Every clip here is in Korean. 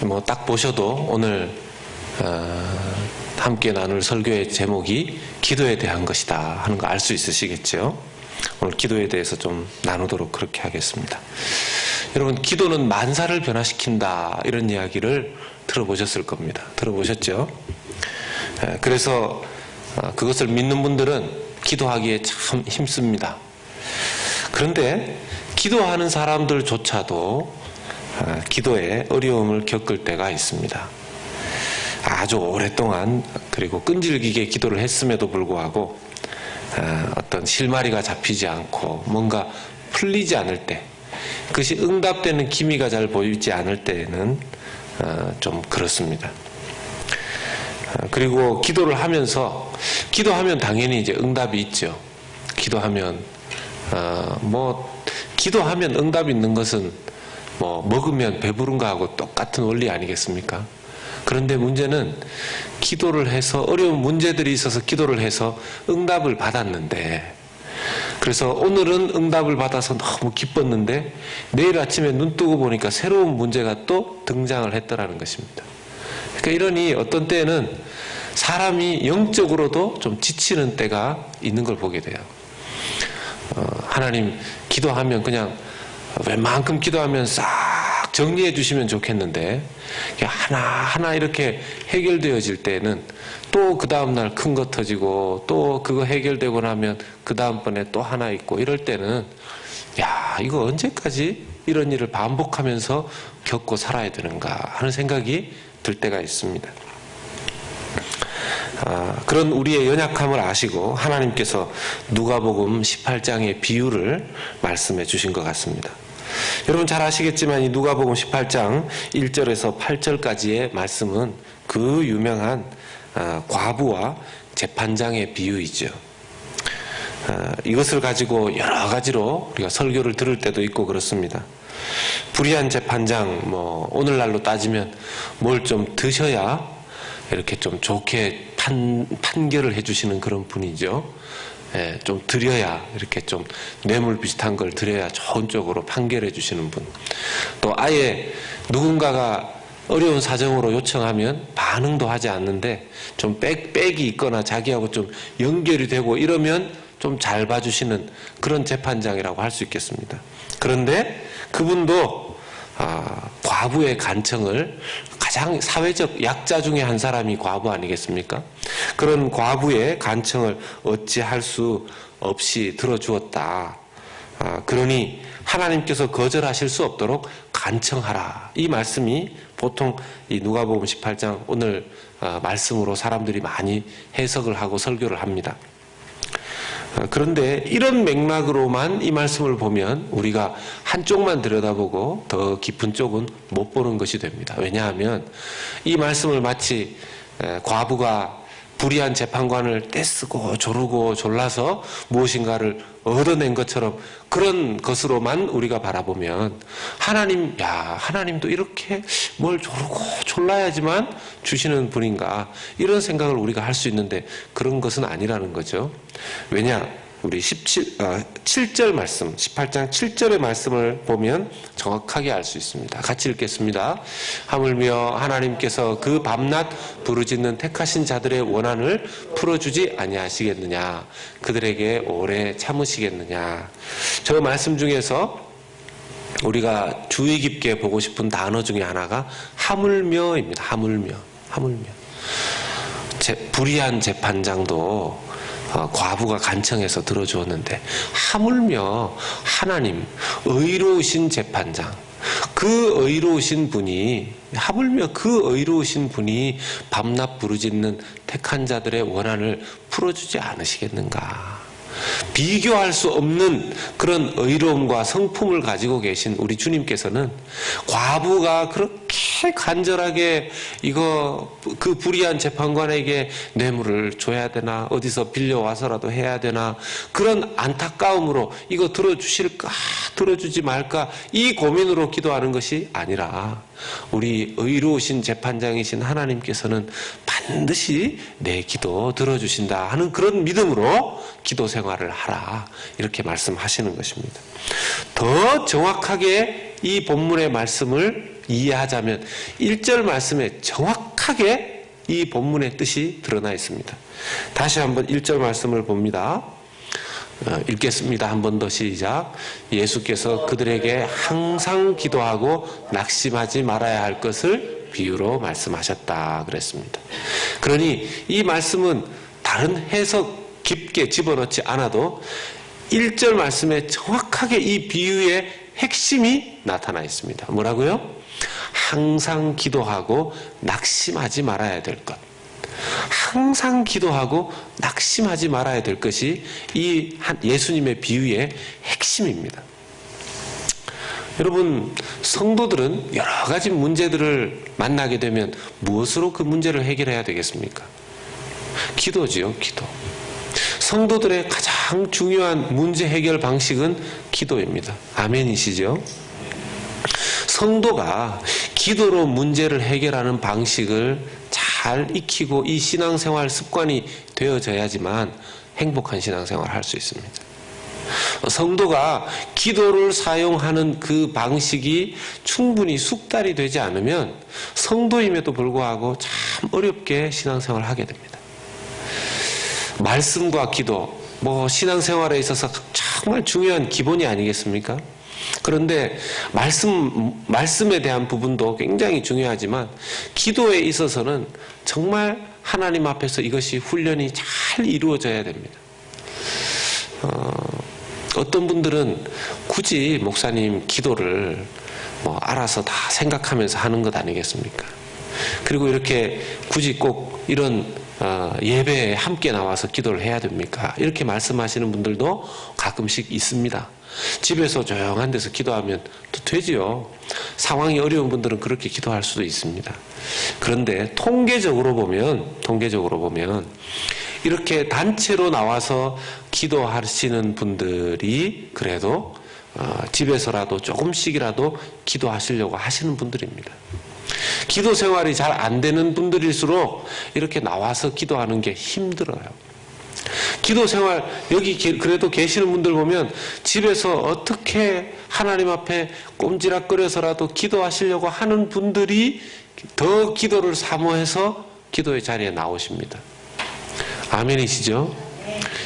뭐 딱 보셔도 오늘 함께 나눌 설교의 제목이 기도에 대한 것이다 하는 거 알 수 있으시겠죠? 오늘 기도에 대해서 좀 나누도록 그렇게 하겠습니다. 여러분, 기도는 만사를 변화시킨다 이런 이야기를 들어보셨을 겁니다. 들어보셨죠? 그래서 그것을 믿는 분들은 기도하기에 참 힘씁니다. 그런데 기도하는 사람들조차도 기도에 어려움을 겪을 때가 있습니다. 아주 오랫동안 그리고 끈질기게 기도를 했음에도 불구하고 어떤 실마리가 잡히지 않고 뭔가 풀리지 않을 때, 그것이 응답되는 기미가 잘 보이지 않을 때에는 좀 그렇습니다. 그리고 기도를 하면서, 기도하면 당연히 이제 응답이 있죠. 기도하면 기도하면 응답이 있는 것은 먹으면 배부른 거하고 똑같은 원리 아니겠습니까? 그런데 문제는 기도를 해서 어려운 문제들이 있어서 기도를 해서 응답을 받았는데, 그래서 오늘은 응답을 받아서 너무 기뻤는데 내일 아침에 눈 뜨고 보니까 새로운 문제가 또 등장을 했더라는 것입니다. 그러니까 이러니 어떤 때는 사람이 영적으로도 좀 지치는 때가 있는 걸 보게 돼요. 하나님 기도하면 그냥 웬만큼 기도하면 싹 정리해 주시면 좋겠는데 하나하나 이렇게 해결되어질 때는 또 그 다음날 큰 거 터지고 또 그거 해결되고 나면 그 다음번에 또 하나 있고 이럴 때는 이거 언제까지 이런 일을 반복하면서 겪고 살아야 되는가 하는 생각이 들 때가 있습니다. 그런 우리의 연약함을 아시고 하나님께서 누가복음 18장의 비유를 말씀해 주신 것 같습니다. 여러분 잘 아시겠지만 이 누가복음 18장 1절에서 8절까지의 말씀은 그 유명한 과부와 재판장의 비유이죠. 이것을 가지고 여러 가지로 우리가 설교를 들을 때도 있고 그렇습니다. 불의한 재판장, 오늘날로 따지면 뭘 좀 드셔야 이렇게 좀 좋게 판결을 해주시는 그런 분이죠. 좀 드려야, 이렇게 좀 뇌물 비슷한 걸 드려야 좋은 쪽으로 판결해 주시는 분. 또 아예 누군가가 어려운 사정으로 요청하면 반응도 하지 않는데 좀 빽이 있거나 자기하고 좀 연결이 되고 이러면 좀 잘 봐주시는 그런 재판장이라고 할 수 있겠습니다. 그런데 그분도 과부의 간청을, 가장 사회적 약자 중에 한 사람이 과부 아니겠습니까? 그런 과부의 간청을 어찌할 수 없이 들어주었다. 그러니 하나님께서 거절하실 수 없도록 간청하라. 이 말씀이 보통 이 누가복음 18장 오늘 말씀으로 사람들이 많이 해석을 하고 설교를 합니다. 그런데 이런 맥락으로만 이 말씀을 보면 우리가 한쪽만 들여다보고 더 깊은 쪽은 못 보는 것이 됩니다. 왜냐하면 이 말씀을 마치 과부가 불의한 재판관을 떼쓰고 조르고 졸라서 무엇인가를 얻어낸 것처럼 그런 것으로만 우리가 바라보면 하나님도 이렇게 뭘 조르고 졸라야지만 주시는 분인가, 이런 생각을 우리가 할 수 있는데 그런 것은 아니라는 거죠. 왜냐? 우리 7절 말씀, 18장 7절의 말씀을 보면 정확하게 알 수 있습니다. 같이 읽겠습니다. 하물며 하나님께서 그 밤낮 부르짖는 택하신 자들의 원한을 풀어주지 아니하시겠느냐, 그들에게 오래 참으시겠느냐. 저 말씀 중에서 우리가 주의 깊게 보고 싶은 단어 중에 하나가 하물며입니다. 하물며. 불의한 재판장도 과부가 간청해서 들어주었는데 하물며 하나님, 의로우신 재판장, 그 의로우신 분이, 하물며 그 의로우신 분이 밤낮 부르짖는 택한 자들의 원한을 풀어주지 않으시겠는가. 비교할 수 없는 그런 의로움과 성품을 가지고 계신 우리 주님께서는 과부가 그렇게 간절하게 그 불의한 재판관에게 뇌물을 줘야 되나, 어디서 빌려와서라도 해야 되나, 그런 안타까움으로 이거 들어주실까 들어주지 말까 이 고민으로 기도하는 것이 아니라 우리 의로우신 재판장이신 하나님께서는 반드시 내 기도 들어주신다 하는 그런 믿음으로 기도 생활을 하라, 이렇게 말씀하시는 것입니다. 더 정확하게 이 본문의 말씀을 이해하자면 1절 말씀에 정확하게 이 본문의 뜻이 드러나 있습니다. 다시 한번 1절 말씀을 봅니다. 읽겠습니다. 한 번 더 시작. 예수께서 그들에게 항상 기도하고 낙심하지 말아야 할 것을 비유로 말씀하셨다 그랬습니다. 그러니 이 말씀은 다른 해석 깊게 집어넣지 않아도 1절 말씀에 정확하게 이 비유의 핵심이 나타나 있습니다. 뭐라고요? 항상 기도하고 낙심하지 말아야 될 것. 항상 기도하고 낙심하지 말아야 될 것이 이 예수님의 비유의 핵심입니다. 여러분, 성도들은 여러 가지 문제들을 만나게 되면 무엇으로 그 문제를 해결해야 되겠습니까? 기도지요, 기도. 성도들의 가장 중요한 문제 해결 방식은 기도입니다. 아멘이시죠? 성도가 기도로 문제를 해결하는 방식을 잘 익히고 이 신앙생활 습관이 되어져야지만 행복한 신앙생활을 할 수 있습니다. 성도가 기도를 사용하는 그 방식이 충분히 숙달이 되지 않으면 성도임에도 불구하고 참 어렵게 신앙생활을 하게 됩니다. 말씀과 기도, 신앙생활에 있어서 정말 중요한 기본이 아니겠습니까? 그런데 말씀에 대한 부분도 굉장히 중요하지만 기도에 있어서는 정말 하나님 앞에서 이것이 훈련이 잘 이루어져야 됩니다. 어떤 분들은 굳이 목사님 기도를 알아서 다 생각하면서 하는 것 아니겠습니까? 그리고 이렇게 굳이 꼭 이런 예배에 함께 나와서 기도를 해야 됩니까? 이렇게 말씀하시는 분들도 가끔씩 있습니다. 집에서 조용한 데서 기도하면 또 되지요. 상황이 어려운 분들은 그렇게 기도할 수도 있습니다. 그런데 통계적으로 보면 이렇게 단체로 나와서 기도하시는 분들이 그래도 집에서라도 조금씩이라도 기도하시려고 하시는 분들입니다. 기도 생활이 잘 안 되는 분들일수록 이렇게 나와서 기도하는 게 힘들어요. 기도 생활 여기 그래도 계시는 분들 보면 집에서 어떻게 하나님 앞에 꼼지락거려서라도 기도하시려고 하는 분들이 더 기도를 사모해서 기도의 자리에 나오십니다. 아멘이시죠?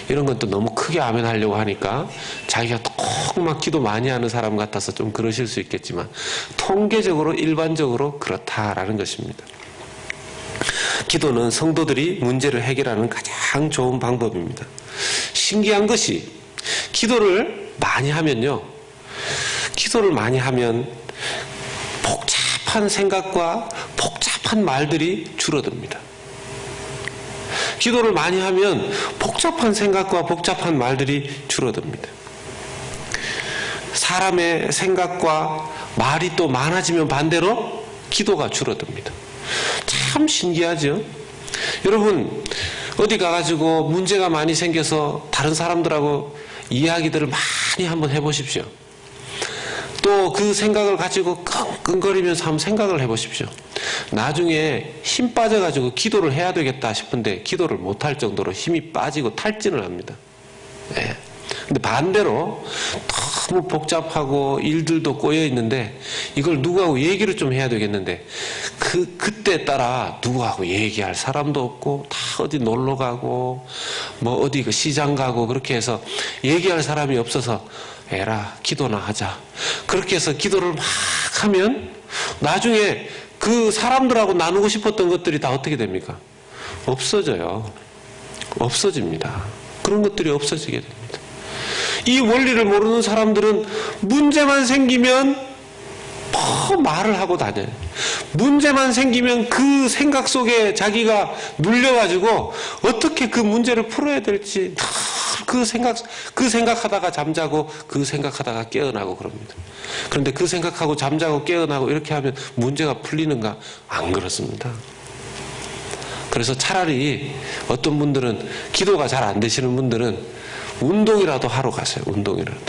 이런 건 또 너무 크게 아멘 하려고 하니까 자기가 꼭 막 기도 많이 하는 사람 같아서 좀 그러실 수 있겠지만 통계적으로 일반적으로 그렇다라는 것입니다. 기도는 성도들이 문제를 해결하는 가장 좋은 방법입니다. 신기한 것이 기도를 많이 하면 복잡한 생각과 복잡한 말들이 줄어듭니다. 기도를 많이 하면 복잡한 생각과 복잡한 말들이 줄어듭니다. 사람의 생각과 말이 또 많아지면 반대로 기도가 줄어듭니다. 참 신기하죠? 여러분, 어디 가가지고 문제가 많이 생겨서 다른 사람들하고 이야기들을 많이 한번 해보십시오. 또 그 생각을 가지고 끙끙거리면서 한번 생각을 해보십시오. 나중에 힘 빠져가지고 기도를 해야 되겠다 싶은데 기도를 못할 정도로 힘이 빠지고 탈진을 합니다. 네. 근데 반대로 너무 복잡하고 일들도 꼬여 있는데 이걸 누구하고 얘기를 좀 해야 되겠는데 그때 따라 누구하고 얘기할 사람도 없고 다 어디 놀러 가고 어디 그 시장 가고 그렇게 해서 얘기할 사람이 없어서 에라 기도나 하자. 그렇게 해서 기도를 막 하면 나중에 그 사람들하고 나누고 싶었던 것들이 다 어떻게 됩니까? 없어져요. 없어집니다. 그런 것들이 없어지게 됩니다. 이 원리를 모르는 사람들은 문제만 생기면 말을 하고 다녀요. 문제만 생기면 그 생각 속에 자기가 눌려가지고 어떻게 그 문제를 풀어야 될지 그 생각하다가 잠자고 그 생각하다가 깨어나고 그럽니다. 그런데 그 생각하고 잠자고 깨어나고 이렇게 하면 문제가 풀리는가? 안 그렇습니다. 그래서 차라리 어떤 분들은 기도가 잘 안 되시는 분들은 운동이라도 하러 가세요. 운동이라도.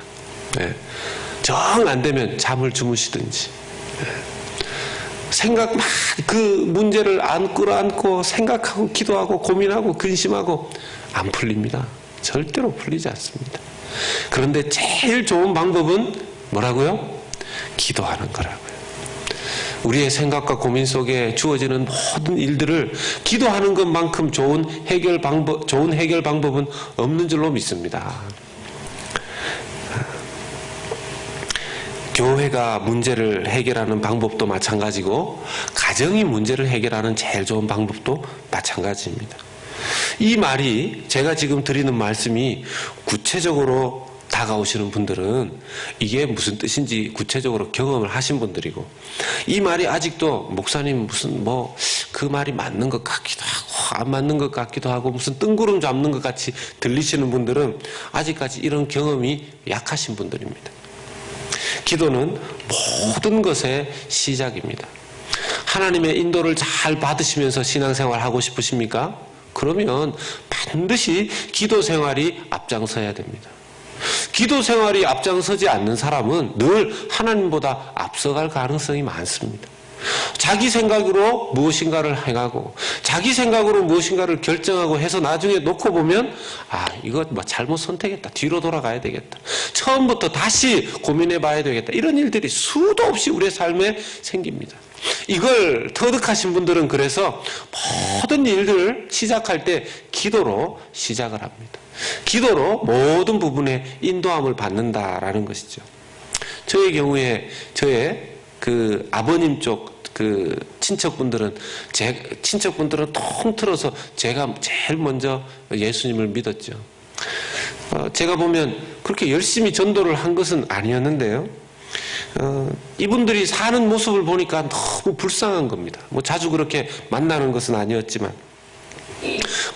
네. 정 안 되면 잠을 주무시든지. 네. 생각 막 그 문제를 끌어안고 생각하고 기도하고 고민하고 근심하고 안 풀립니다. 절대로 풀리지 않습니다. 그런데 제일 좋은 방법은 뭐라고요? 기도하는 거라고요. 우리의 생각과 고민 속에 주어지는 모든 일들을 기도하는 것만큼 좋은 해결 방법은 없는 줄로 믿습니다. 교회가 문제를 해결하는 방법도 마찬가지고 가정이 문제를 해결하는 제일 좋은 방법도 마찬가지입니다. 이 말이, 제가 지금 드리는 말씀이 구체적으로 다가오시는 분들은 이게 무슨 뜻인지 구체적으로 경험을 하신 분들이고, 이 말이 아직도 목사님 무슨 그 말이 맞는 것 같기도 하고 안 맞는 것 같기도 하고 무슨 뜬구름 잡는 것 같이 들리시는 분들은 아직까지 이런 경험이 약하신 분들입니다. 기도는 모든 것의 시작입니다. 하나님의 인도를 잘 받으시면서 신앙생활 하고 싶으십니까? 그러면 반드시 기도 생활이 앞장서야 됩니다. 기도 생활이 앞장서지 않는 사람은 늘 하나님보다 앞서갈 가능성이 많습니다. 자기 생각으로 무엇인가를 행하고 자기 생각으로 무엇인가를 결정하고 해서 나중에 놓고 보면 이거 잘못 선택했다, 뒤로 돌아가야 되겠다, 처음부터 다시 고민해 봐야 되겠다, 이런 일들이 수도 없이 우리의 삶에 생깁니다. 이걸 터득하신 분들은 그래서 모든 일들을 시작할 때 기도로 시작을 합니다. 기도로 모든 부분에 인도함을 받는다라는 것이죠. 저의 경우에 저의 아버님 쪽 친척분들은 통틀어서 제가 제일 먼저 예수님을 믿었죠. 제가 보면 그렇게 열심히 전도를 한 것은 아니었는데요. 이분들이 사는 모습을 보니까 너무 불쌍한 겁니다. 자주 그렇게 만나는 것은 아니었지만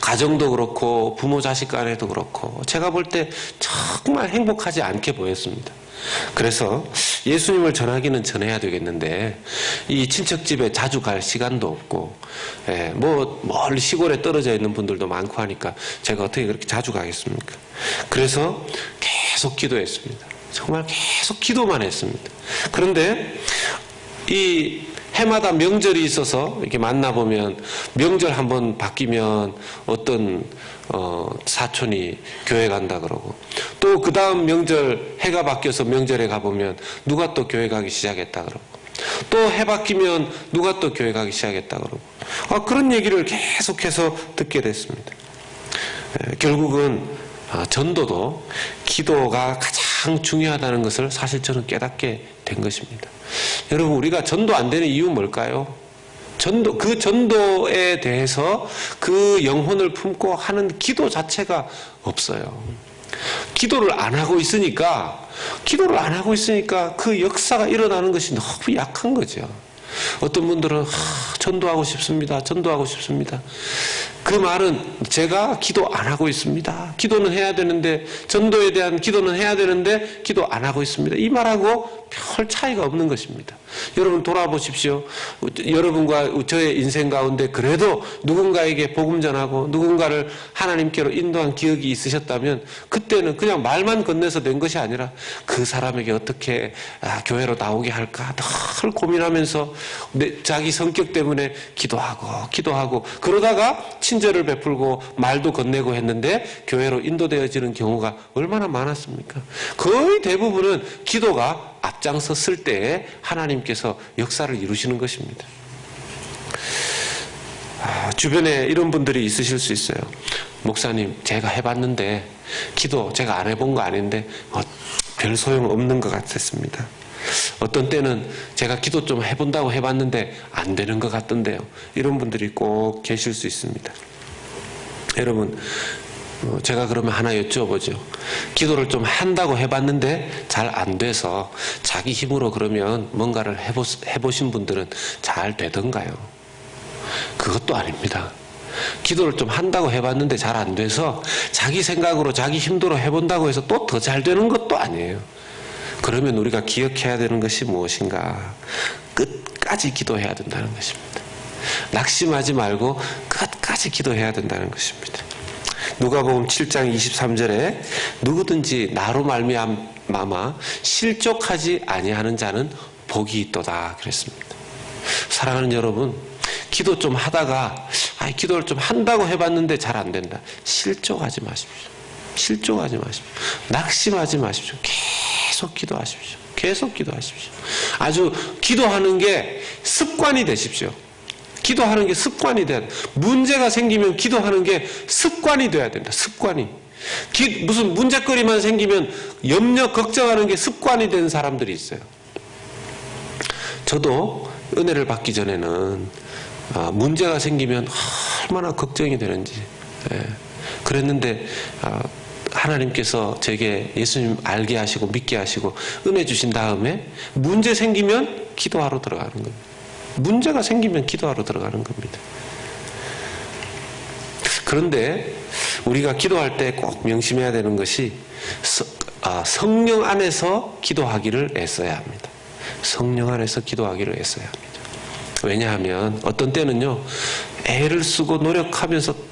가정도 그렇고 부모 자식 간에도 그렇고 제가 볼 때 정말 행복하지 않게 보였습니다. 그래서 예수님을 전하기는 전해야 되겠는데 이 친척집에 자주 갈 시간도 없고 멀리 시골에 떨어져 있는 분들도 많고 하니까 제가 어떻게 그렇게 자주 가겠습니까? 그래서 계속 기도했습니다. 정말 계속 기도만 했습니다. 그런데 이 해마다 명절이 있어서 이렇게 만나보면 명절 한번 바뀌면 어떤 사촌이 교회 간다 그러고, 또 그 다음 명절 해가 바뀌어서 명절에 가보면 누가 또 교회 가기 시작했다 그러고, 또 해 바뀌면 누가 또 교회 가기 시작했다 그러고, 그런 얘기를 계속해서 듣게 됐습니다. 결국은 전도도 기도가 가장 중요하다는 것을 사실 저는 깨닫게 된 것입니다. 여러분, 우리가 전도 안 되는 이유 뭘까요? 그 전도에 대해서 그 영혼을 품고 하는 기도 자체가 없어요. 기도를 안 하고 있으니까 그 역사가 일어나는 것이 너무 약한 거죠. 어떤 분들은 전도하고 싶습니다. 그 말은 제가 기도 안 하고 있습니다. 기도는 해야 되는데, 전도에 대한 기도는 해야 되는데 기도 안 하고 있습니다. 이 말하고 별 차이가 없는 것입니다. 여러분 돌아보십시오. 여러분과 저의 인생 가운데 그래도 누군가에게 복음 전하고 누군가를 하나님께로 인도한 기억이 있으셨다면 그때는 그냥 말만 건네서 된 것이 아니라 그 사람에게 어떻게 교회로 나오게 할까 늘 고민하면서 자기 성격 때문에 기도하고 그러다가 친절을 베풀고 말도 건네고 했는데 교회로 인도되어지는 경우가 얼마나 많았습니까? 거의 대부분은 기도가 앞장섰을 때에 하나님께서 역사를 이루시는 것입니다. 주변에 이런 분들이 있으실 수 있어요. 목사님, 제가 해봤는데 기도 제가 안 해본 거 아닌데 별 소용없는 것 같았습니다. 어떤 때는 제가 기도 좀 해본다고 해봤는데 안 되는 것 같던데요. 이런 분들이 꼭 계실 수 있습니다. 여러분, 제가 그러면 하나 여쭤보죠. 기도를 좀 한다고 해봤는데 잘 안 돼서 자기 힘으로 그러면 뭔가를 해보신 분들은 잘 되던가요? 그것도 아닙니다. 기도를 좀 한다고 해봤는데 잘 안 돼서 자기 생각으로 자기 힘대로 해본다고 해서 또 더 잘 되는 것도 아니에요. 그러면 우리가 기억해야 되는 것이 무엇인가? 끝까지 기도해야 된다는 것입니다. 낙심하지 말고 끝까지 기도해야 된다는 것입니다. 누가복음 7장 23절에 누구든지 나로 말미암아 실족하지 아니하는 자는 복이 있도다 그랬습니다. 사랑하는 여러분, 기도 좀 하다가 기도를 좀 한다고 해봤는데 잘 안 된다. 실족하지 마십시오. 낙심하지 마십시오. 계속 기도하십시오. 계속 기도하십시오. 아주 기도하는 게 습관이 되십시오. 기도하는 게 습관이 돼야 돼. 문제가 생기면 기도하는 게 습관이 돼야 된다. 습관이. 무슨 문제거리만 생기면 염려, 걱정하는 게 습관이 된 사람들이 있어요. 저도 은혜를 받기 전에는 문제가 생기면 얼마나 걱정이 되는지 그랬는데 하나님께서 제게 예수님 알게 하시고 믿게 하시고 은혜 주신 다음에 문제 생기면 기도하러 들어가는 겁니다. 문제가 생기면 기도하러 들어가는 겁니다. 그런데 우리가 기도할 때 꼭 명심해야 되는 것이 성령 안에서 기도하기를 애써야 합니다. 성령 안에서 기도하기를 애써야 합니다. 왜냐하면 어떤 때는요, 애를 쓰고 노력하면서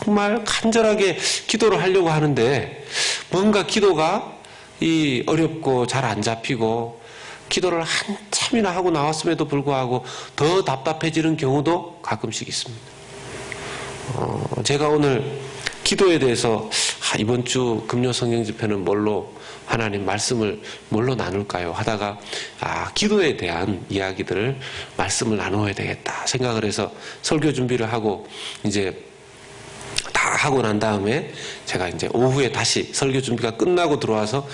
정말 간절하게 기도를 하려고 하는데 뭔가 기도가 어렵고 잘 안 잡히고 기도를 한참이나 하고 나왔음에도 불구하고 더 답답해지는 경우도 가끔씩 있습니다. 제가 오늘 기도에 대해서 이번 주 금요 성경 집회는 하나님 말씀을 뭘로 나눌까요? 하다가 기도에 대한 이야기들을 말씀을 나누어야 되겠다 생각을 해서 설교 준비를 하고 이제 다 하고 난 다음에 제가 이제 오후에 다시 설교 준비가 끝나고 들어와서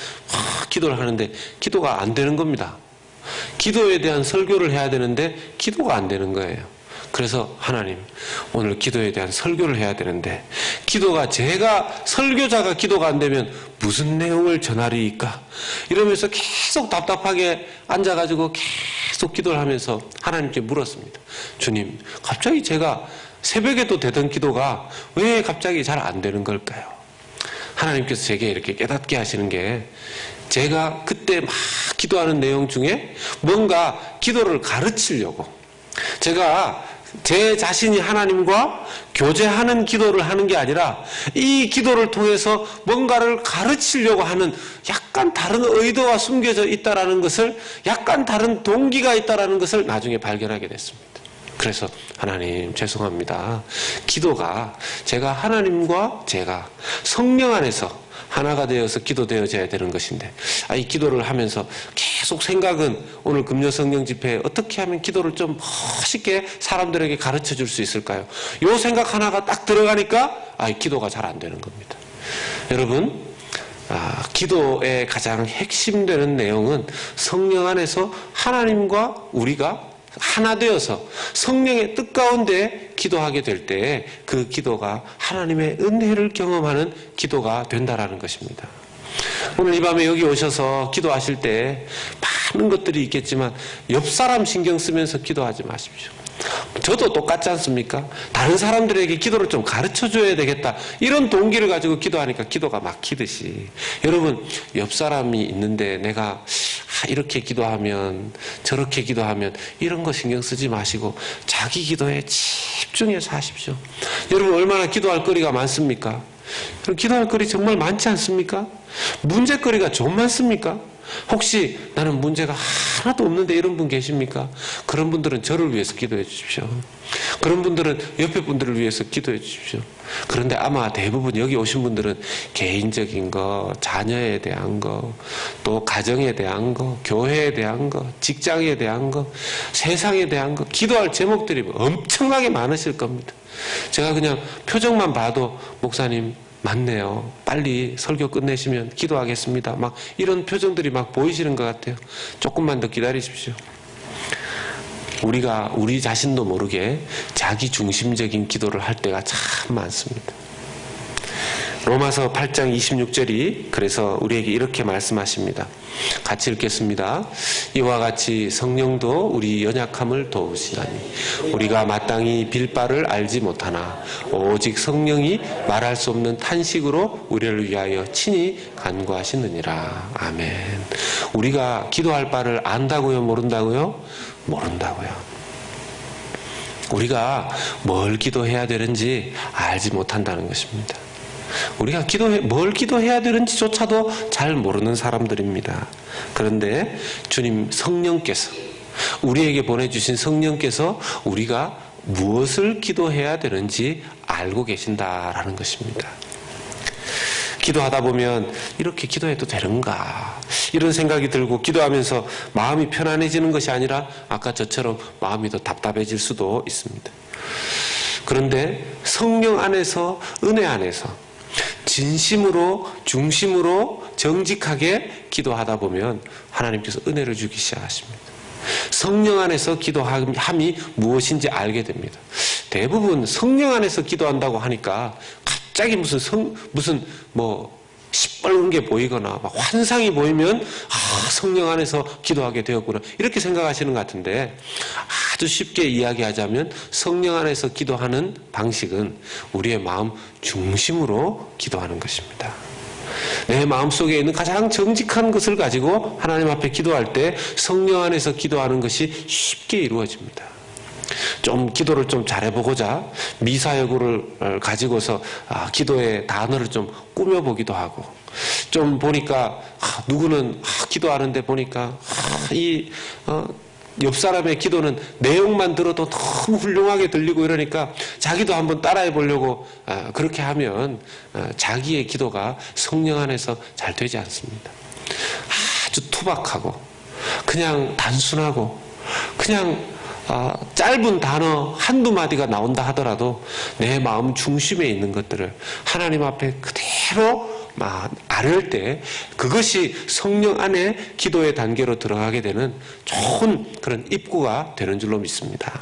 기도를 하는데 기도가 안 되는 겁니다. 기도에 대한 설교를 해야 되는데 기도가 안 되는 거예요. 그래서 하나님, 오늘 기도에 대한 설교를 해야 되는데 설교자가 기도가 안 되면 무슨 내용을 전하리이까? 이러면서 계속 답답하게 앉아가지고 계속 기도를 하면서 하나님께 물었습니다. 주님, 갑자기 제가 새벽에도 되던 기도가 왜 갑자기 잘 안 되는 걸까요? 하나님께서 제게 이렇게 깨닫게 하시는 게 제가 그때 막 기도하는 내용 중에 뭔가 기도를 가르치려고 제가 제 자신이 하나님과 교제하는 기도를 하는 게 아니라 이 기도를 통해서 뭔가를 가르치려고 하는 약간 다른 의도가 숨겨져 있다라는 것을, 약간 다른 동기가 있다라는 것을 나중에 발견하게 됐습니다. 그래서 하나님 죄송합니다. 기도가 제가 하나님과 제가 성령 안에서 하나가 되어서 기도되어져야 되는 것인데 이 기도를 하면서 계속 생각은 오늘 금요 성령 집회에 어떻게 하면 기도를 좀 멋있게 사람들에게 가르쳐 줄 수 있을까요? 요 생각 하나가 딱 들어가니까 기도가 잘 안 되는 겁니다. 여러분, 기도의 가장 핵심되는 내용은 성령 안에서 하나님과 우리가 하나 되어서 성령의 뜻 가운데 기도하게 될 때 그 기도가 하나님의 은혜를 경험하는 기도가 된다라는 것입니다. 오늘 이 밤에 여기 오셔서 기도하실 때 많은 것들이 있겠지만 옆 사람 신경 쓰면서 기도하지 마십시오. 저도 똑같지 않습니까? 다른 사람들에게 기도를 좀 가르쳐 줘야 되겠다, 이런 동기를 가지고 기도하니까 기도가 막히듯이, 여러분, 옆 사람이 있는데 내가 이렇게 기도하면 저렇게 기도하면 이런 거 신경 쓰지 마시고 자기 기도에 집중해서 하십시오. 여러분, 얼마나 기도할 거리가 많습니까? 기도할 거리 정말 많지 않습니까? 문제거리가 좀 많습니까? 혹시 나는 문제가 하나도 없는데 이런 분 계십니까? 그런 분들은 저를 위해서 기도해 주십시오. 그런 분들은 옆에 분들을 위해서 기도해 주십시오. 그런데 아마 대부분 여기 오신 분들은 개인적인 거, 자녀에 대한 거, 또 가정에 대한 거, 교회에 대한 거, 직장에 대한 거, 세상에 대한 거, 기도할 제목들이 엄청나게 많으실 겁니다. 제가 그냥 표정만 봐도 목사님 맞네요, 빨리 설교 끝내시면 기도하겠습니다, 막 이런 표정들이 막 보이시는 것 같아요. 조금만 더 기다리십시오. 우리가 우리 자신도 모르게 자기 중심적인 기도를 할 때가 참 많습니다. 로마서 8장 26절이 그래서 우리에게 이렇게 말씀하십니다. 같이 읽겠습니다. 이와 같이 성령도 우리 연약함을 도우시나니 우리가 마땅히 빌 바를 알지 못하나 오직 성령이 말할 수 없는 탄식으로 우리를 위하여 친히 간구하시느니라. 아멘. 우리가 기도할 바를 안다고요, 모른다고요? 모른다고요. 우리가 뭘 기도해야 되는지 알지 못한다는 것입니다. 우리가 뭘 기도해야 되는지조차도 잘 모르는 사람들입니다. 그런데 주님 성령께서, 우리에게 보내주신 성령께서 우리가 무엇을 기도해야 되는지 알고 계신다라는 것입니다. 기도하다 보면 이렇게 기도해도 되는가, 이런 생각이 들고 기도하면서 마음이 편안해지는 것이 아니라 아까 저처럼 마음이 더 답답해질 수도 있습니다. 그런데 성령 안에서, 은혜 안에서 진심으로, 중심으로 정직하게 기도하다 보면 하나님께서 은혜를 주기 시작하십니다. 성령 안에서 기도함이 무엇인지 알게 됩니다. 대부분 성령 안에서 기도한다고 하니까 갑자기 무슨 시뻘건 게 보이거나 막 환상이 보이면 성령 안에서 기도하게 되었구나 이렇게 생각하시는 것 같은데, 아주 쉽게 이야기하자면 성령 안에서 기도하는 방식은 우리의 마음 중심으로 기도하는 것입니다. 내 마음속에 있는 가장 정직한 것을 가지고 하나님 앞에 기도할 때 성령 안에서 기도하는 것이 쉽게 이루어집니다. 좀 기도를 좀 잘해보고자 미사여구를 가지고서 기도의 단어를 좀 꾸며보기도 하고, 좀 보니까 누구는 기도하는데 보니까 옆 사람의 기도는 내용만 들어도 너무 훌륭하게 들리고 이러니까 자기도 한번 따라해 보려고 그렇게 하면 자기의 기도가 성령 안에서 잘 되지 않습니다. 아주 투박하고 그냥 단순하고 그냥 짧은 단어 한두 마디가 나온다 하더라도 내 마음 중심에 있는 것들을 하나님 앞에 그대로 아뢰을 때 그것이 성령 안에 기도의 단계로 들어가게 되는 좋은 그런 입구가 되는 줄로 믿습니다.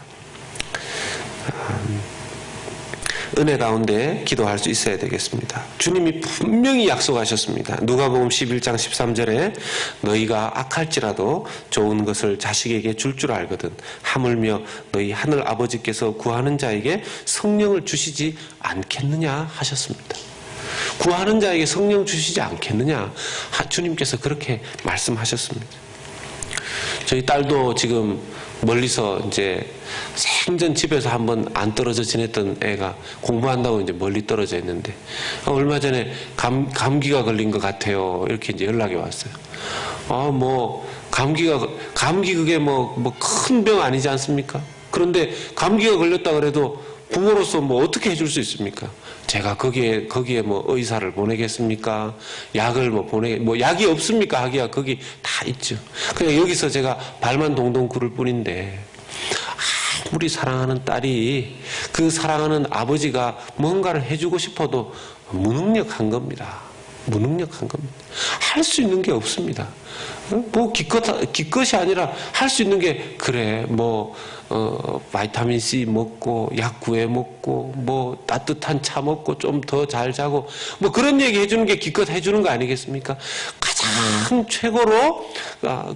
은혜 가운데 기도할 수 있어야 되겠습니다. 주님이 분명히 약속하셨습니다. 누가복음 11장 13절에 너희가 악할지라도 좋은 것을 자식에게 줄 줄 알거든 하물며 너희 하늘 아버지께서 구하는 자에게 성령을 주시지 않겠느냐 하셨습니다. 구하는 자에게 성령 주시지 않겠느냐, 주님께서 그렇게 말씀하셨습니다. 저희 딸도 지금 멀리서 이제 생전 집에서 한번 안 떨어져 지냈던 애가 공부한다고 이제 멀리 떨어져 있는데 얼마 전에 감기가 걸린 것 같아요. 이렇게 이제 연락이 왔어요. 감기 그게 큰 병 아니지 않습니까? 그런데 감기가 걸렸다 그래도 부모로서 어떻게 해줄 수 있습니까? 제가 거기에 의사를 보내겠습니까? 약을 약이 없습니까? 하기야 거기 다 있죠. 그냥 여기서 제가 발만 동동 구를 뿐인데, 아무리 사랑하는 딸이 그 사랑하는 아버지가 뭔가를 해주고 싶어도 무능력한 겁니다. 무능력한 겁니다. 할 수 있는 게 없습니다. 기껏이 아니라 할 수 있는 게 바이타민 C 먹고 약 구해 먹고 따뜻한 차 먹고 좀 더 잘 자고 그런 얘기 해주는 게 기껏 해주는 거 아니겠습니까? 가장 최고로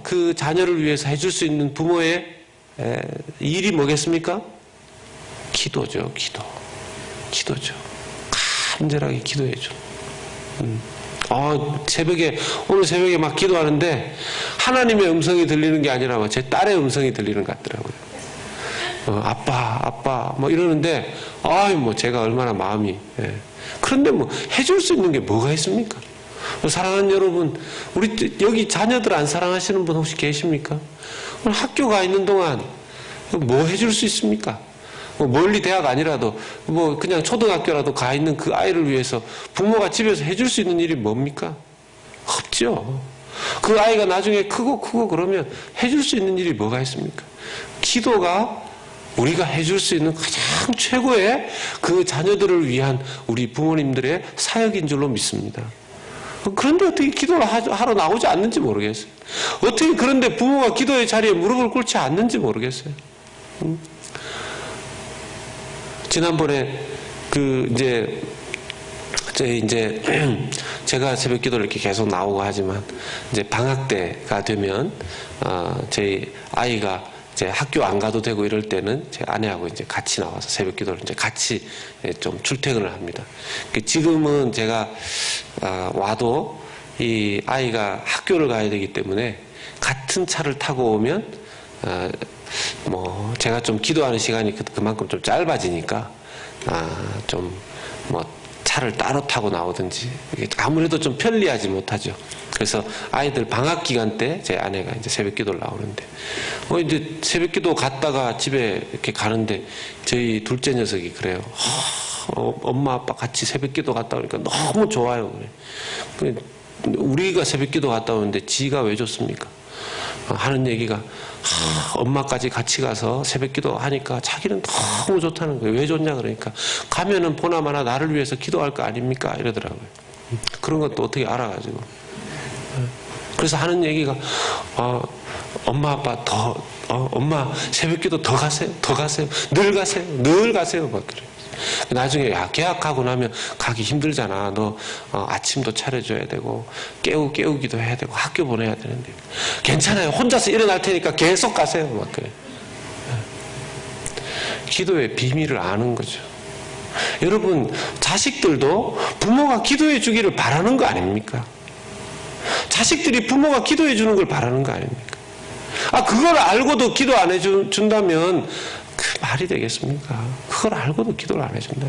그 자녀를 위해서 해줄 수 있는 부모의 일이 뭐겠습니까? 기도죠. 기도죠. 간절하게 기도해줘. 오늘 새벽에 막 기도하는데 하나님의 음성이 들리는 게 아니라 제 딸의 음성이 들리는 것 같더라고요. 아빠 이러는데 제가 얼마나 마음이 그런데 해줄 수 있는 게 뭐가 있습니까? 사랑하는 여러분, 우리 여기 자녀들 안 사랑하시는 분 혹시 계십니까? 오늘 학교 가 있는 동안 뭐 해줄 수 있습니까? 멀리 대학 아니라도 그냥 초등학교라도 가 있는 그 아이를 위해서 부모가 집에서 해줄 수 있는 일이 뭡니까? 없죠. 그 아이가 나중에 크고 그러면 해줄 수 있는 일이 뭐가 있습니까? 기도가 우리가 해줄 수 있는 가장 최고의 그 자녀들을 위한 우리 부모님들의 사역인 줄로 믿습니다. 그런데 어떻게 기도를 하러 나오지 않는지 모르겠어요. 어떻게 그런데 부모가 기도의 자리에 무릎을 꿇지 않는지 모르겠어요. 지난번에 제가 새벽 기도를 이렇게 계속 나오고 하지만 이제 방학 때가 되면 저희 아이가 이제 학교 안 가도 되고 이럴 때는 제 아내하고 이제 같이 나와서 새벽 기도를 이제 같이 좀 출퇴근을 합니다. 지금은 제가 와도 이 아이가 학교를 가야 되기 때문에 같은 차를 타고 오면 제가 좀 기도하는 시간이 그만큼 좀 짧아지니까 차를 따로 타고 나오든지 아무래도 좀 편리하지 못하죠. 그래서 아이들 방학 기간 때 제 아내가 이제 새벽 기도를 나오는데 이제 새벽 기도 갔다가 집에 이렇게 가는데 저희 둘째 녀석이 그래요. 엄마 아빠 같이 새벽 기도 갔다 오니까 너무 좋아요. 그래. 우리가 새벽기도 갔다 오는데 지가 왜 줬습니까? 하는 얘기가 엄마까지 같이 가서 새벽기도 하니까 자기는 너무 좋다는 거예요. 왜 좋냐 그러니까 가면은 보나마나 나를 위해서 기도할 거 아닙니까? 이러더라고요. 그런 것도 어떻게 알아가지고. 그래서 하는 얘기가 엄마 아빠 엄마 새벽기도 더 가세요. 늘 가세요. 막 그래. 나중에 계약하고 나면 가기 힘들잖아. 너 아침도 차려줘야 되고 깨우기도 해야 되고 학교 보내야 되는데 괜찮아요. 혼자서 일어날 테니까 계속 가세요. 막 그래. 기도의 비밀을 아는 거죠. 여러분 자식들도 부모가 기도해 주기를 바라는 거 아닙니까? 자식들이 부모가 기도해 주는 걸 바라는 거 아닙니까? 그걸 알고도 기도 안 해준다면 그 말이 되겠습니까? 그걸 알고도 기도를 안 해준다.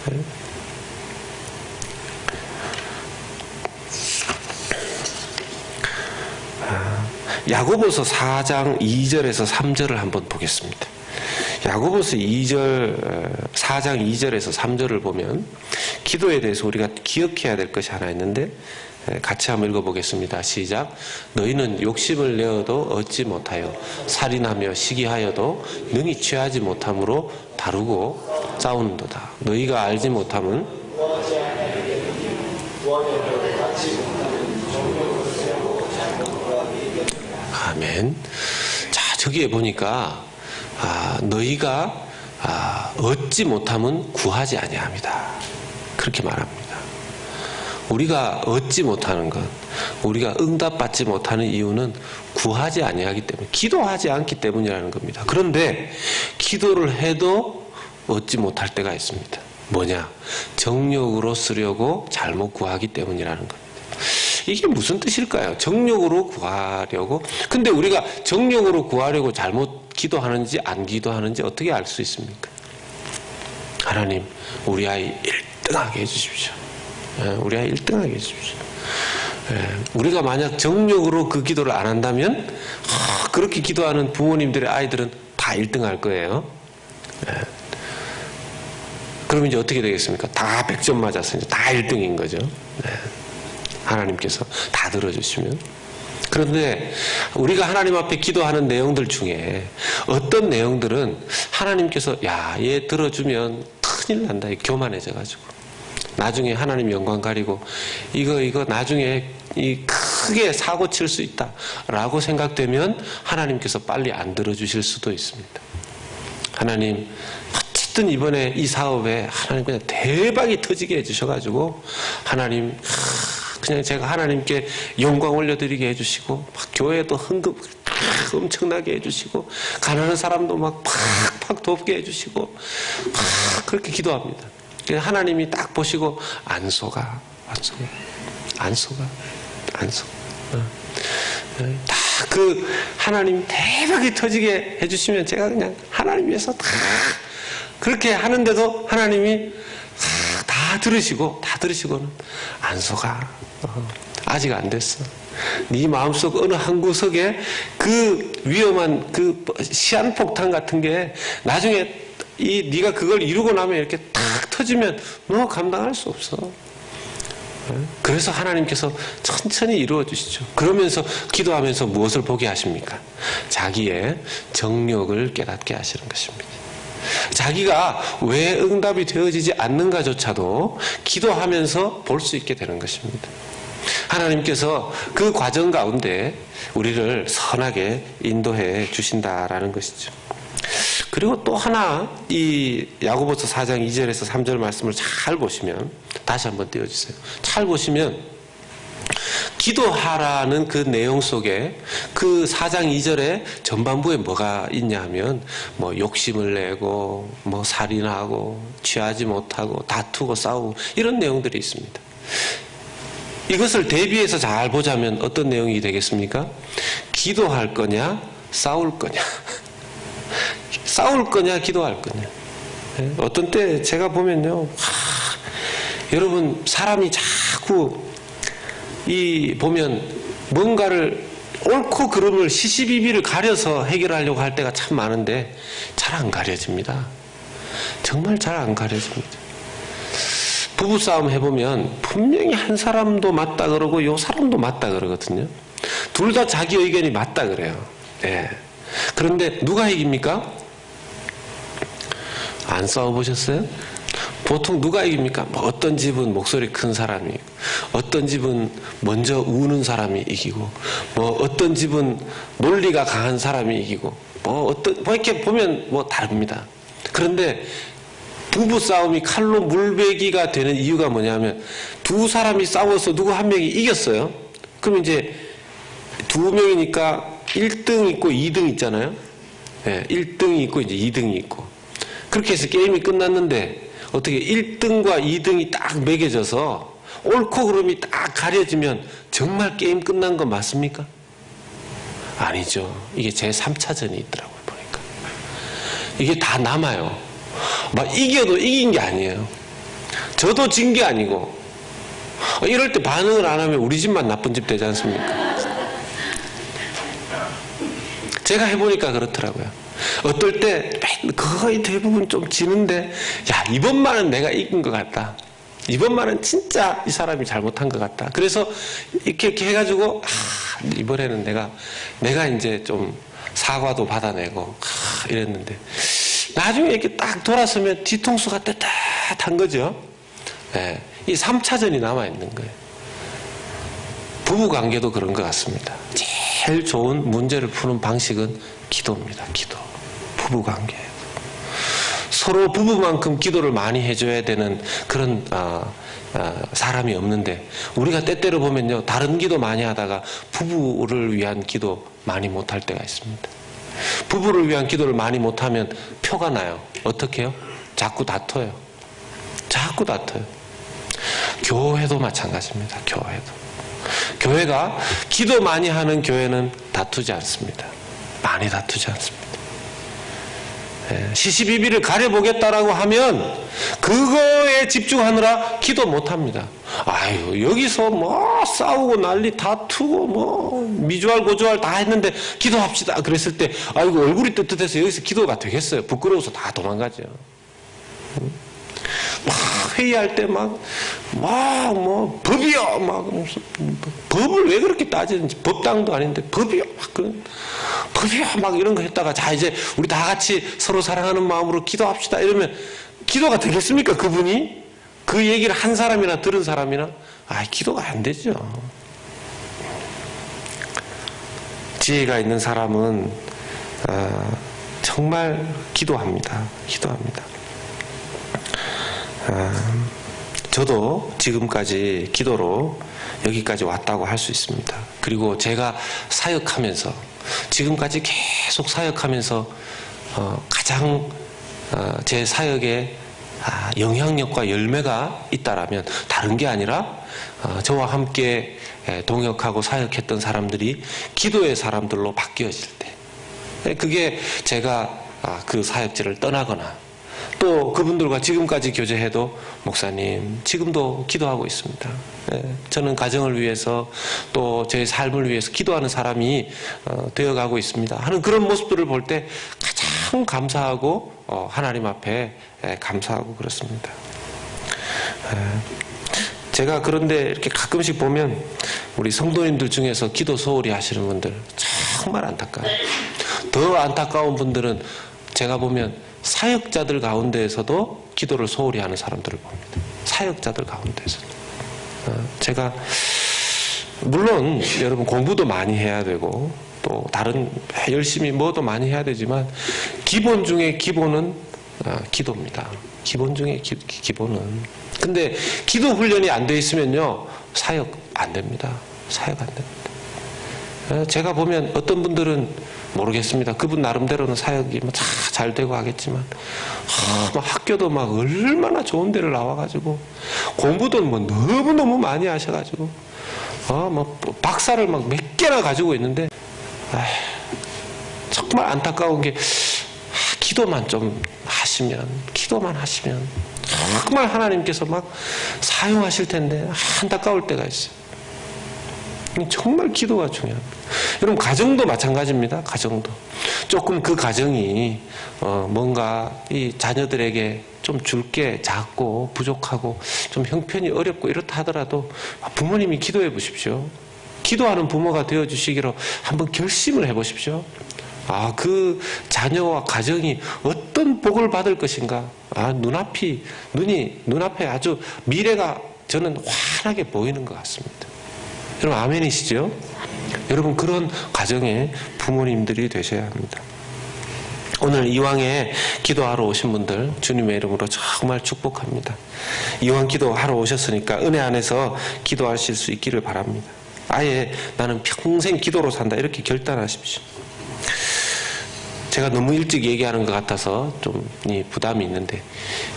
네? 야고보서 4장 2절에서 3절을 한번 보겠습니다. 야고보서 4장 2절에서 3절을 보면 기도에 대해서 우리가 기억해야 될 것이 하나 있는데 같이 한번 읽어보겠습니다. 시작. 너희는 욕심을 내어도 얻지 못하여 살인하며 시기하여도 능히 취하지 못함으로 다루고 싸우는도다. 너희가 알지 못함은 아멘. 자, 저기에 보니까 너희가 얻지 못함은 구하지 아니합니다. 그렇게 말합니다. 우리가 얻지 못하는 것, 우리가 응답받지 못하는 이유는 구하지 아니하기 때문에, 기도하지 않기 때문이라는 겁니다. 그런데 기도를 해도 얻지 못할 때가 있습니다. 뭐냐? 정욕으로 쓰려고 잘못 구하기 때문이라는 겁니다. 이게 무슨 뜻일까요? 정욕으로 구하려고? 근데 우리가 정욕으로 구하려고 잘못 기도하는지 안 기도하는지 어떻게 알 수 있습니까? 하나님, 우리 아이 1등하게 해주십시오. 우리 아이 1등하게 해주십시오. 우리가 만약 정욕으로 그 기도를 안 한다면 그렇게 기도하는 부모님들의 아이들은 다 1등할 거예요. 그러면 이제 어떻게 되겠습니까? 다 100점 맞아서 이제 다 1등인 거죠. 하나님께서 다 들어주시면. 그런데 우리가 하나님 앞에 기도하는 내용들 중에 어떤 내용들은 하나님께서 얘 들어주면 큰일 난다. 교만해져가지고 나중에 하나님 영광 가리고 이거 나중에 크게 사고 칠 수 있다 라고 생각되면 하나님께서 빨리 안 들어주실 수도 있습니다. 하나님 어쨌든 이번에 이 사업에 하나님 그냥 대박이 터지게 해주셔가지고 하나님 그냥 제가 하나님께 영광 올려드리게 해주시고 막 교회도 헌금 엄청나게 해주시고 가난한 사람도 막 팍팍 돕게 해주시고 막 그렇게 기도합니다. 하나님이 딱 보시고 안 속아. 다 그 하나님 대박이 터지게 해주시면 제가 그냥 하나님 위해서 다 그렇게 하는데도 하나님이 다 들으시고는 안 속아. 아직 안 됐어. 네 마음속 어느 한 구석에 그 위험한 그 시한폭탄 같은 게 나중에 네가 그걸 이루고 나면 이렇게 탁 터지면 너 감당할 수 없어. 그래서 하나님께서 천천히 이루어 주시죠. 그러면서 기도하면서 무엇을 보게 하십니까? 자기의 정욕을 깨닫게 하시는 것입니다. 자기가 왜 응답이 되어지지 않는가조차도 기도하면서 볼 수 있게 되는 것입니다. 하나님께서 그 과정 가운데 우리를 선하게 인도해 주신다라는 것이죠. 그리고 또 하나 이 야고보서 4장 2절에서 3절 말씀을 잘 보시면 다시 한번 띄워주세요. 잘 보시면 기도하라는 그 내용 속에 그 4장 2절에 전반부에 뭐가 있냐 하면 뭐 욕심을 내고 뭐 살인하고 취하지 못하고 다투고 싸우고 이런 내용들이 있습니다. 이것을 대비해서 잘 보자면 어떤 내용이 되겠습니까? 기도할 거냐 싸울 거냐 싸울 거냐 기도할 거냐. 어떤 때 제가 보면요 여러분 사람이 자꾸 보면 뭔가를 옳고 그름을 시시비비를 가려서 해결하려고 할 때가 참 많은데 잘 안 가려집니다. 정말 잘 안 가려집니다. 부부싸움 해보면 분명히 한 사람도 맞다 그러고 요 사람도 맞다 그러거든요. 둘 다 자기 의견이 맞다 그래요. 예. 그런데 누가 이깁니까? 안 싸워보셨어요? 보통 누가 이깁니까? 뭐 어떤 집은 목소리 큰 사람이, 어떤 집은 먼저 우는 사람이 이기고, 뭐 어떤 집은 논리가 강한 사람이 이기고, 뭐 이렇게 보면 뭐 다릅니다. 그런데 부부 싸움이 칼로 물베기가 되는 이유가 뭐냐면, 두 사람이 싸워서 누구 한 명이 이겼어요. 그럼 이제 두 명이니까 1등 있고 2등 있잖아요. 예, 1등이 있고 이제 2등이 있고. 그렇게 해서 게임이 끝났는데 어떻게 1등과 2등이 딱 매겨져서 옳고 그름이 딱 가려지면 정말 게임 끝난 거 맞습니까? 아니죠. 이게 제3차전이 있더라고요, 보니까. 이게 다 남아요. 막 이겨도 이긴 게 아니에요. 저도 진 게 아니고. 이럴 때 반응을 안 하면 우리 집만 나쁜 집 되지 않습니까? 제가 해보니까 그렇더라고요. 어떨 때 거의 대부분 좀 지는데, 야, 이번만은 내가 이긴 것 같다. 이번만은 진짜 이 사람이 잘못한 것 같다. 그래서 이렇게 해가지고, 이번에는 내가 이제 좀 사과도 받아내고, 이랬는데, 나중에 이렇게 딱 돌아서면 뒤통수가 떳떳한 거죠. 네, 이 3차전이 남아있는 거예요. 부부관계도 그런 것 같습니다. 제일 좋은 문제를 푸는 방식은 기도입니다. 기도. 부부관계. 서로 부부만큼 기도를 많이 해줘야 되는 그런 사람이 없는데, 우리가 때때로 보면요, 다른 기도 많이 하다가 부부를 위한 기도 많이 못할 때가 있습니다. 부부를 위한 기도를 많이 못하면 표가 나요. 어떻게 해요? 자꾸 다퉈요. 자꾸 다퉈요. 교회도 마찬가지입니다. 교회가 기도 많이 하는 교회는 다투지 않습니다. 많이 다투지 않습니다. 시시비비를 가려보겠다라고 하면 그거에 집중하느라 기도 못합니다. 아유, 여기서 뭐 싸우고 난리 다투고 뭐 미주알 고주알 다 했는데 기도합시다 그랬을 때, 아이고 얼굴이 뜨뜻해서 여기서 기도가 되겠어요? 부끄러워서 다 도망가죠. 막 회의할 때 뭐 법이요, 법을 왜 그렇게 따지는지, 법당도 아닌데 법이요, 법이요, 이런 거 했다가, 자 이제 우리 다 같이 서로 사랑하는 마음으로 기도합시다 이러면 기도가 되겠습니까? 그분이 그 얘기를 한 사람이나 들은 사람이나, 기도가 안 되죠. 지혜가 있는 사람은 정말 기도합니다. 저도 지금까지 기도로 여기까지 왔다고 할 수 있습니다. 그리고 제가 사역하면서, 지금까지 계속 사역하면서 가장 제 사역에 영향력과 열매가 있다라면 다른 게 아니라 저와 함께 동역하고 사역했던 사람들이 기도의 사람들로 바뀌어질 때, 그게 제가 그 사역지를 떠나거나 또 그분들과 지금까지 교제해도, 목사님 지금도 기도하고 있습니다. 저는 가정을 위해서 또 제 삶을 위해서 기도하는 사람이 되어가고 있습니다 하는 그런 모습들을 볼 때 가장 감사하고 하나님 앞에 감사하고 그렇습니다. 제가 그런데 이렇게 가끔씩 보면 우리 성도님들 중에서 기도 소홀히 하시는 분들 정말 안타까워요. 더 안타까운 분들은 제가 보면 사역자들 가운데에서도 기도를 소홀히 하는 사람들을 봅니다. 사역자들 가운데에서도. 제가 물론 여러분 공부도 많이 해야 되고 또 다른 열심히 뭐도 많이 해야 되지만, 기본 중에 기본은 기도입니다. 기본 중에 기본은. 근데 기도 훈련이 안 돼 있으면요, 사역 안 됩니다. 사역 안 됩니다. 제가 보면 어떤 분들은 모르겠습니다. 그분 나름대로는 사역이 잘 되고 하겠지만, 학교도 얼마나 좋은 데를 나와가지고, 공부도 너무너무 많이 하셔가지고, 박사를 몇 개나 가지고 있는데, 정말 안타까운 게, 기도만 하시면, 정말 하나님께서 사용하실 텐데, 안타까울 때가 있어요. 정말 기도가 중요합니다. 여러분 가정도 마찬가지입니다. 가정도 조금 그 가정이 뭔가 이 자녀들에게 좀 줄 게 작고 부족하고 좀 형편이 어렵고 이렇다 하더라도 부모님이 기도해 보십시오. 기도하는 부모가 되어 주시기로 한번 결심을 해 보십시오. 그 자녀와 가정이 어떤 복을 받을 것인가. 눈앞에 아주 미래가 저는 환하게 보이는 것 같습니다. 여러분 아멘이시죠? 여러분 그런 가정의 부모님들이 되셔야 합니다. 오늘 이왕에 기도하러 오신 분들 주님의 이름으로 정말 축복합니다. 이왕 기도하러 오셨으니까 은혜 안에서 기도하실 수 있기를 바랍니다. 아예 나는 평생 기도로 산다 이렇게 결단하십시오. 제가 너무 일찍 얘기하는 것 같아서 좀 부담이 있는데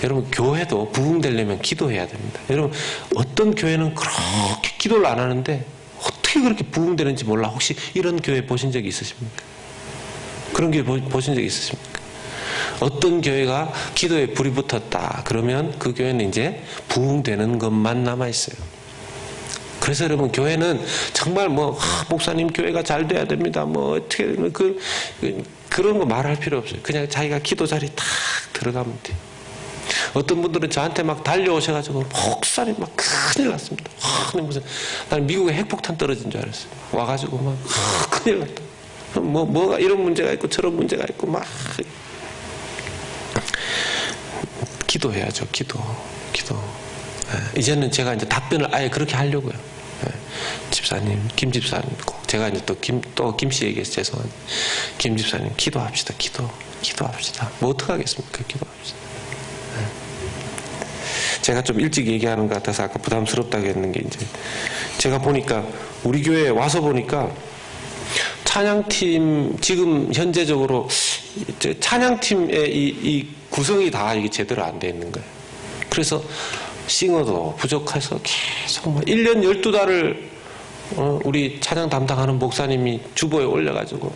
여러분 교회도 부흥되려면 기도해야 됩니다. 여러분 어떤 교회는 그렇게 기도를 안 하는데 어떻게 그렇게 부흥되는지 몰라. 혹시 이런 교회 보신 적이 있으십니까? 그런 교회 보신 적이 있으십니까? 어떤 교회가 기도에 불이 붙었다 그러면 그 교회는 이제 부흥되는 것만 남아있어요. 그래서 여러분 교회는 정말 목사님 교회가 잘 돼야 됩니다. 어떻게 그런 거 말할 필요 없어요. 그냥 자기가 기도 자리 탁 들어가면 돼요. 어떤 분들은 저한테 막 달려오셔가지고 목사님 막 큰일 났습니다. 나는 미국에 핵폭탄 떨어진 줄 알았어요. 와가지고 막 큰일 났다. 뭐가 이런 문제가 있고 저런 문제가 있고 막 기도해야죠. 기도. 이제는 제가 이제 답변을 아예 그렇게 하려고요. 집사님, 김 집사님, 제가 이제 또 김씨 얘기해서 죄송한데, 김 집사님, 기도합시다. 기도합시다. 어떡하겠습니까? 기도합시다. 제가 좀 일찍 얘기하는 것 같아서 아까 부담스럽다고 했는 게 이제, 제가 보니까, 우리 교회에 와서 보니까, 찬양팀, 지금 현재적으로, 찬양팀의 이 구성이 다 이게 제대로 안 돼 있는 거예요. 그래서, 싱어도 부족해서 계속 1년 12달을 우리 찬양 담당하는 목사님이 주보에 올려가지고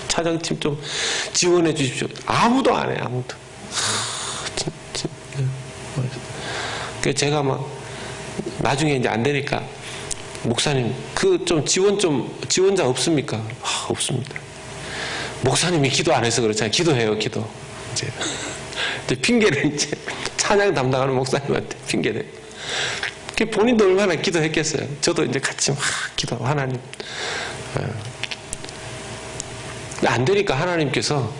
찬양팀 좀 지원해 주십시오. 아무도 안 해. 아무도. 그래서 제가 나중에 이제 안 되니까 목사님 지원자 없습니까? 없습니다. 목사님이 기도 안 해서 그렇잖아요. 기도해요. 기도. 이제 핑계를 이제 찬양 담당하는 목사님한테 핑계대요. 본인도 얼마나 기도했겠어요. 저도 이제 같이 막 기도하고 하나님. 안 되니까 하나님께서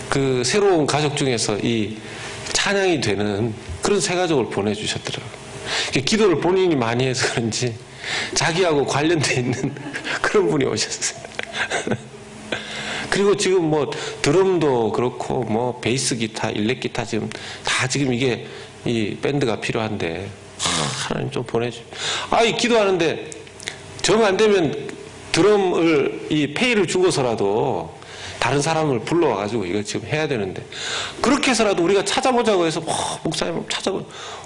그 새로운 가족 중에서 이 찬양이 되는 그런 새 가족을 보내주셨더라고요. 기도를 본인이 많이 해서 그런지 자기하고 관련돼 있는 그런 분이 오셨어요. 그리고 지금 드럼도 그렇고 베이스 기타, 일렉 기타 지금 이게 이 밴드가 필요한데 하나님 좀 보내주. 기도하는데 정 안 되면 드럼을 이 페이를 주고서라도 다른 사람을 불러와가지고 이거 지금 해야 되는데 그렇게 해서라도 우리가 찾아보자고 해서 목사님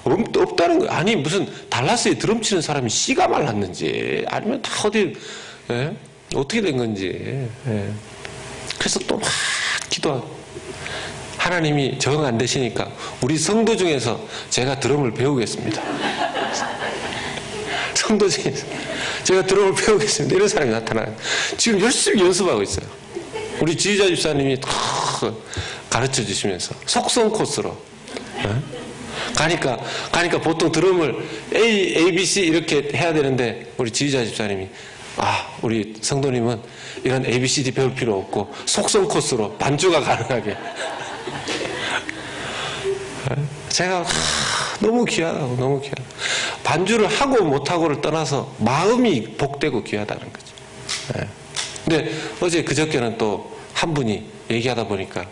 없다는 거예요. 아니 무슨 달라스에 드럼 치는 사람이 씨가 말랐는지 아니면 다 어떻게 된 건지. 그래서 또 막 기도하고 하나님이 정 안 되시니까 우리 성도 중에서 제가 드럼을 배우겠습니다. 성도 중에서 제가 드럼을 배우겠습니다. 이런 사람이 나타나요. 지금 열심히 연습하고 있어요. 우리 지휘자 집사님이 가르쳐 주시면서 속성 코스로 가니까 보통 드럼을 A, B, C 이렇게 해야 되는데 우리 지휘자 집사님이 우리 성도님은 이런 A, B, C, D 배울 필요 없고 속성 코스로 반주가 가능하게. 제가 너무 귀하다고. 반주를 하고 못하고를 떠나서 마음이 복되고 귀하다는 거죠. 근데 어제 그저께는 또 한 분이 얘기하다 보니까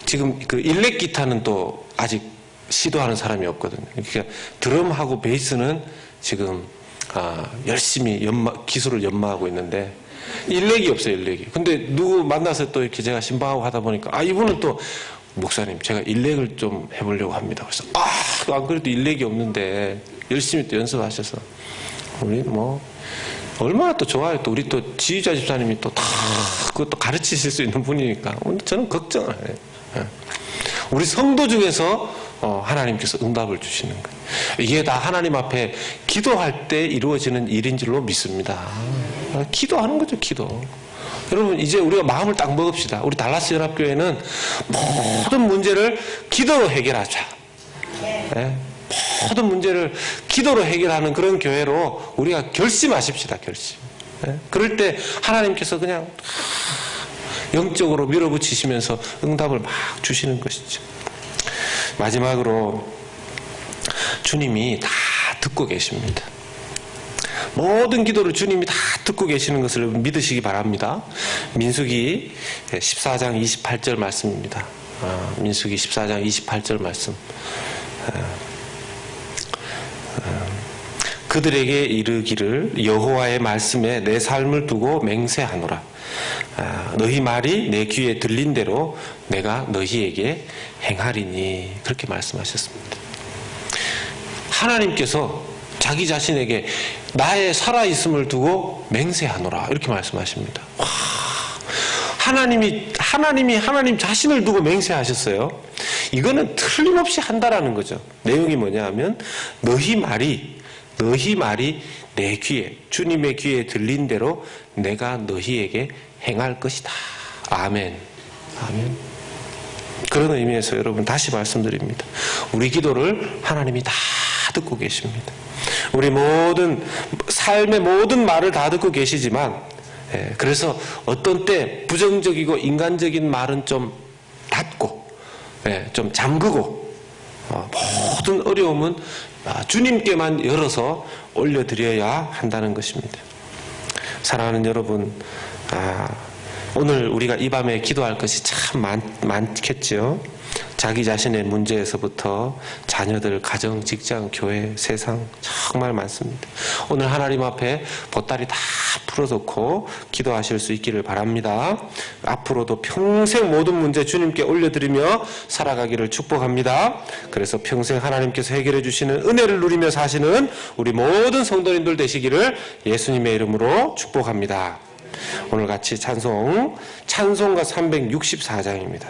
지금 그 일렉 기타는 또 아직 시도하는 사람이 없거든요. 그러니까 드럼하고 베이스는 지금 열심히 기술을 연마하고 있는데 일렉이 없어요. 일렉이. 근데 누구 만나서 또 이렇게 제가 신방하고 하다 보니까 이분은 또 목사님 제가 일렉을 좀 해보려고 합니다. 그래서 안 그래도 일렉이 없는데 열심히 또 연습하셔서 우리 얼마나 또 좋아요. 또 우리 또 지휘자 집사님이 또 다 그것도 가르치실 수 있는 분이니까 저는 걱정을 안 해요. 우리 성도 중에서 하나님께서 응답을 주시는 거예요. 이게 다 하나님 앞에 기도할 때 이루어지는 일인 줄로 믿습니다. 기도하는 거죠, 기도. 여러분, 이제 우리가 마음을 딱 먹읍시다. 우리 달라스 연합교회는 모든 문제를 기도로 해결하자. 네? 모든 문제를 기도로 해결하는 그런 교회로 우리가 결심하십시다, 결심. 네? 그럴 때 하나님께서 그냥 영적으로 밀어붙이시면서 응답을 막 주시는 것이죠. 마지막으로 주님이 다 듣고 계십니다. 모든 기도를 주님이 다 듣고 계시는 것을 믿으시기 바랍니다. 민수기 14장 28절 말씀입니다. 민수기 14장 28절 말씀. 그들에게 이르기를 여호와의 말씀에 내 삶을 두고 맹세하노라. 너희 말이 내 귀에 들린 대로 내가 너희에게 행하리니. 그렇게 말씀하셨습니다. 하나님께서 자기 자신에게 나의 살아있음을 두고 맹세하노라. 이렇게 말씀하십니다. 와, 하나님 자신을 두고 맹세하셨어요. 이거는 틀림없이 한다라는 거죠. 내용이 뭐냐 하면 너희 말이 내 귀에, 주님의 귀에 들린 대로 내가 너희에게 행할 것이다. 아멘. 아멘. 그런 의미에서 여러분 다시 말씀드립니다. 우리 기도를 하나님이 다 듣고 계십니다. 우리 모든 삶의 모든 말을 다 듣고 계시지만, 그래서 어떤 때 부정적이고 인간적인 말은 좀 닫고, 좀 잠그고, 모든 어려움은 주님께만 열어서 올려드려야 한다는 것입니다. 사랑하는 여러분, 오늘 우리가 이 밤에 기도할 것이 참 많겠지요. 자기 자신의 문제에서부터 자녀들, 가정, 직장, 교회, 세상 정말 많습니다. 오늘 하나님 앞에 보따리 다 풀어놓고 기도하실 수 있기를 바랍니다. 앞으로도 평생 모든 문제 주님께 올려드리며 살아가기를 축복합니다. 그래서 평생 하나님께서 해결해 주시는 은혜를 누리며 사시는 우리 모든 성도님들 되시기를 예수님의 이름으로 축복합니다. 오늘 같이 찬송가 364장입니다.